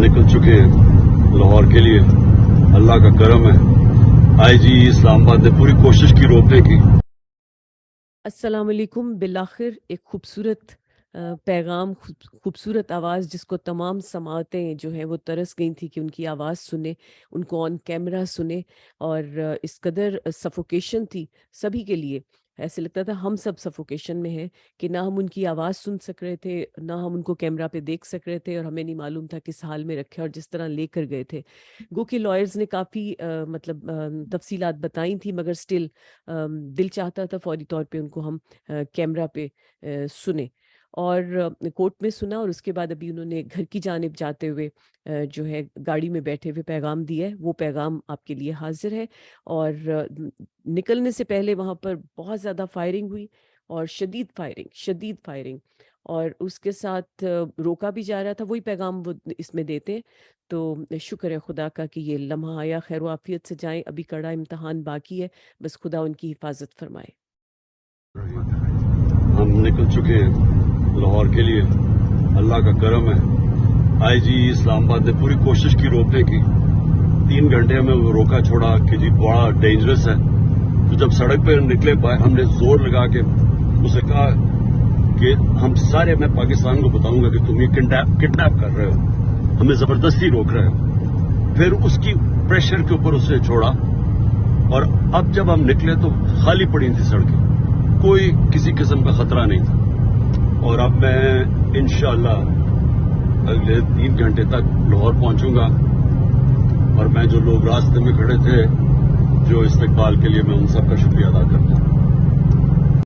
निकल चुके हैं लाहौर के लिए। अल्लाह का करम है, आईजी इस्लामाबाद ने पूरी कोशिश की रोकने की। अस्सलाम वालेकुम। बिलाखिर एक खूबसूरत पैगाम, खूबसूरत आवाज़ जिसको तमाम समाअतें जो हैं वो तरस गई थी कि उनकी आवाज़ सुने, उनको ऑन कैमरा सुने। और इस कदर सफोकेशन थी सभी के लिए, ऐसे लगता था हम सब सफोकेशन में हैं कि ना हम उनकी आवाज़ सुन सक रहे थे, ना हम उनको कैमरा पे देख सक रहे थे, और हमें नहीं मालूम था किस हाल में रखे और जिस तरह लेकर गए थे। गो कि लॉयर्स ने काफ़ी तफसीलात बताई थी, मगर स्टिल दिल चाहता था फौरी तौर पे उनको हम कैमरा पे सुने। और कोर्ट में सुना, और उसके बाद अभी उन्होंने घर की जानिब जाते हुए जो है गाड़ी में बैठे हुए पैगाम दिया है, वो पैगाम आपके लिए हाजिर है। और निकलने से पहले वहाँ पर बहुत ज़्यादा फायरिंग हुई, और शदीद फायरिंग, और उसके साथ रोका भी जा रहा था। वही पैगाम वो इसमें देते हैं। तो शुक्र है खुदा का कि ये लम्हा आया, खैर व आफियत से जाएं। अभी कड़ा इम्तहान बाकी है, बस खुदा उनकी हिफाजत फरमाए। हम निकल चुके हैं लाहौर के लिए। अल्लाह का करम है, आईजी इस्लामाबाद ने पूरी कोशिश की रोकने की। 3 घंटे में वो रोका छोड़ा कि जी बड़ा डेंजरस है। तो जब सड़क पे निकले पाए, हमने जोर लगा के उसे कहा कि हम सारे, मैं पाकिस्तान को बताऊंगा कि तुम ये किडनैप कर रहे हो, हमें जबरदस्ती रोक रहे हो। फिर उसकी प्रेशर के ऊपर उसे छोड़ा, और अब जब हम निकले तो खाली पड़ी थी सड़कें, कोई किसी किस्म का खतरा नहीं था। और अब मैं इंशाअल्लाह अगले 3 घंटे तक लाहौर पहुंचूंगा। और मैं जो लोग रास्ते में खड़े थे जो इस्तकबाल के लिए, मैं उन सब का शुक्रिया अदा करता हूं।